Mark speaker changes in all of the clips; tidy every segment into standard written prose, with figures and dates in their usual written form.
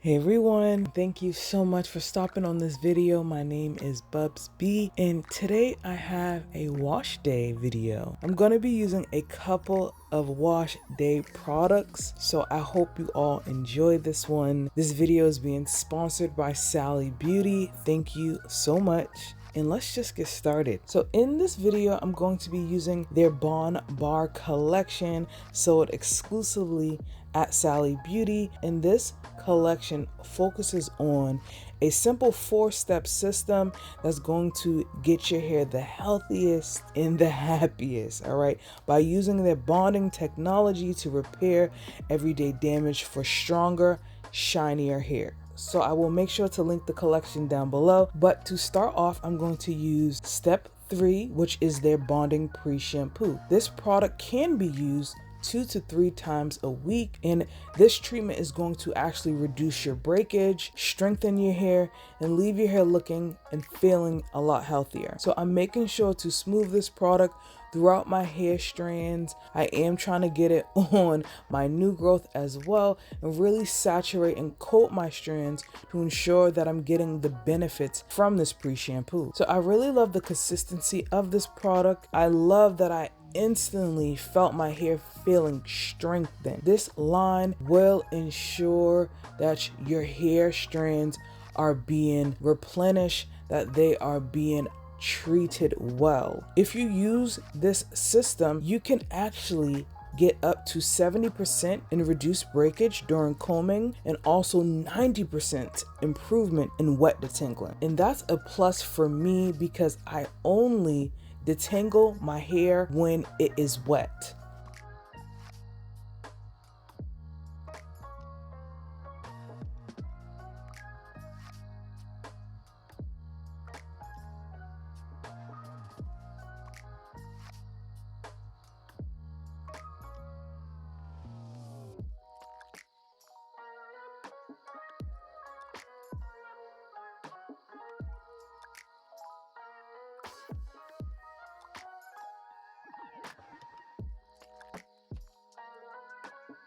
Speaker 1: Hey everyone, thank you so much for stopping on this video. My name is thebubsbee and today I have a wash day video. I'm going to be using a couple of wash day products, so I hope you all enjoy this one. This video is being sponsored by Sally Beauty. Thank you so much. And let's just get started. So in this video, I'm going to be using their Bon Bar collection sold exclusively at Sally Beauty. And this collection focuses on a simple 4-step system that's going to get your hair the healthiest and the happiest, all right, by using their bonding technology to repair everyday damage for stronger, shinier hair. So I will make sure to link the collection down below. But to start off, I'm going to use step 3, which is their bonding pre-shampoo. This product can be used 2 to 3 times a week, and this treatment is going to actually reduce your breakage, strengthen your hair, and leave your hair looking and feeling a lot healthier. So I'm making sure to smooth this product throughout my hair strands. I am trying to get it on my new growth as well and really saturate and coat my strands to ensure that I'm getting the benefits from this pre-shampoo. So I really love the consistency of this product. I love that I instantly felt my hair feeling strengthened. This line will ensure that your hair strands are being replenished, that they are being treated well. If you use this system, you can actually get up to 70% in reduced breakage during combing and also 90% improvement in wet detangling. And that's a plus for me because I only detangle my hair when it is wet.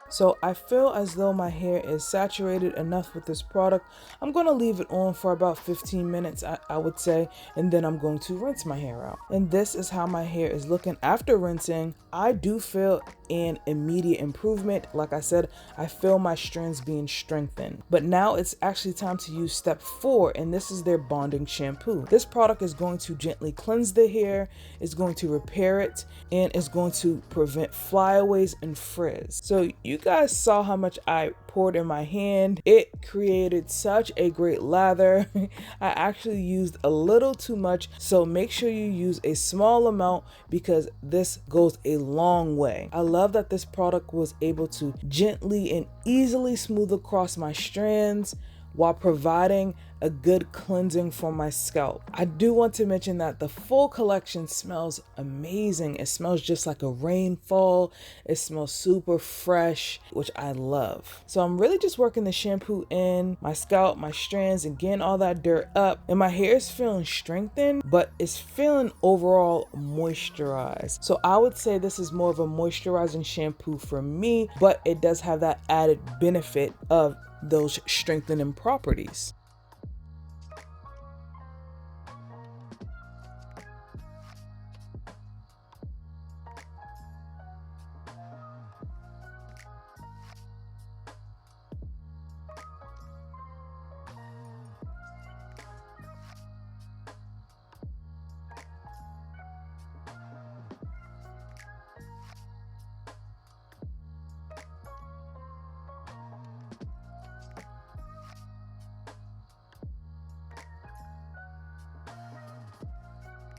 Speaker 1: So I feel as though my hair is saturated enough with this product. I'm going to leave it on for about 15 minutes, I would say, and then I'm going to rinse my hair out. And this is how my hair is looking after rinsing. I do feel an immediate improvement. Like I said, I feel my strands being strengthened. But now it's actually time to use step 4, and this is their bonding shampoo. This product is going to gently cleanse the hair, it's going to repair it, and it's going to prevent flyaways and frizz. So you guys saw how much I poured in my hand. It created such a great lather. I actually used a little too much, so make sure you use a small amount because this goes a long way. I love that this product was able to gently and easily smooth across my strands while providing a good cleansing for my scalp. I do want to mention that the full collection smells amazing. It smells just like a rainfall. It smells super fresh, which I love. So I'm really just working the shampoo in my scalp, my strands, and getting all that dirt up. And my hair is feeling strengthened, but it's feeling overall moisturized. So I would say this is more of a moisturizing shampoo for me, but it does have that added benefit of those strengthening properties.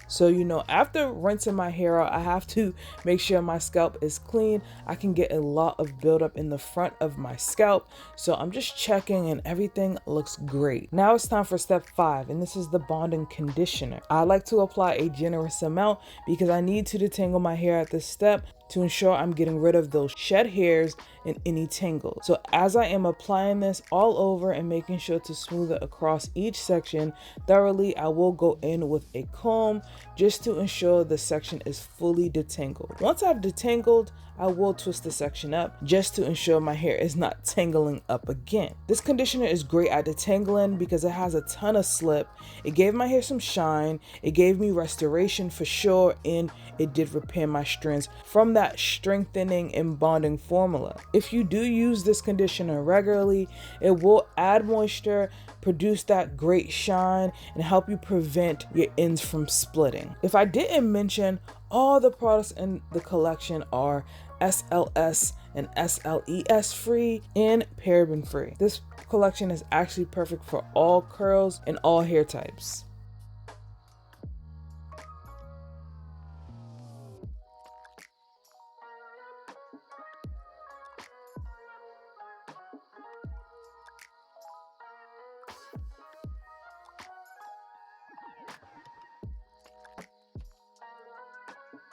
Speaker 1: So, after rinsing my hair out, I have to make sure my scalp is clean. I can get a lot of buildup in the front of my scalp. So I'm just checking and everything looks great. Now it's time for step 5, and this is the bonding conditioner. I like to apply a generous amount because I need to detangle my hair at this step. to ensure I'm getting rid of those shed hairs and any tangles. So as I am applying this all over and making sure to smooth it across each section thoroughly, I will go in with a comb just to ensure the section is fully detangled. Once I've detangled, I will twist the section up just to ensure my hair is not tangling up again. This conditioner is great at detangling because it has a ton of slip. It gave my hair some shine, it gave me restoration for sure, and it did repair my strands from that strengthening and bonding formula. If you do use this conditioner regularly, it will add moisture, produce that great shine, and help you prevent your ends from splitting. If I didn't mention, all the products in the collection are SLS and SLES-free and paraben-free. This collection is actually perfect for all curls and all hair types.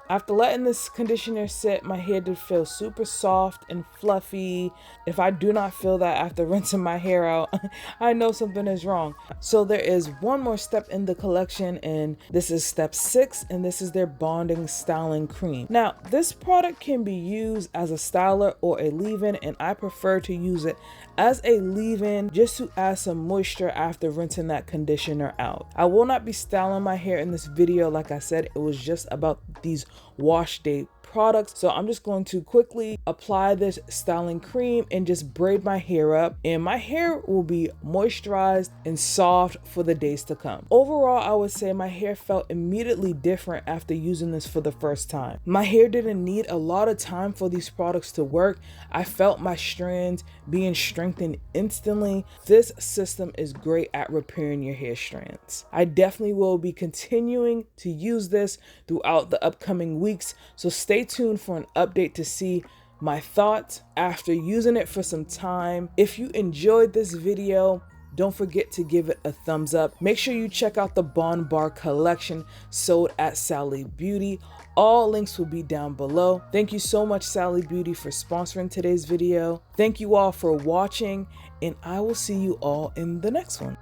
Speaker 1: After letting this conditioner sit, my hair did feel super soft and fluffy. If I do not feel that after rinsing my hair out, I know something is wrong. So there is one more step in the collection, and this is step 6, and this is their bonding styling cream. Now, this product can be used as a styler or a leave-in, and I prefer to use it as a leave-in just to add some moisture after rinsing that conditioner out. I will not be styling my hair in this video. Like I said, it was just about these wash day products. So I'm just going to quickly apply this styling cream and just braid my hair up, and my hair will be moisturized and soft for the days to come. Overall, I would say my hair felt immediately different after using this for the first time. My hair didn't need a lot of time for these products to work. I felt my strands being strengthened instantly. This system is great at repairing your hair strands. I definitely will be continuing to use this throughout the upcoming weeks, so stay tuned for an update to see my thoughts after using it for some time. If you enjoyed this video, don't forget to give it a thumbs up. Make sure you check out the Bond Bar collection sold at Sally Beauty. All links will be down below. Thank you so much, Sally Beauty, for sponsoring today's video. Thank you all for watching, and I will see you all in the next one.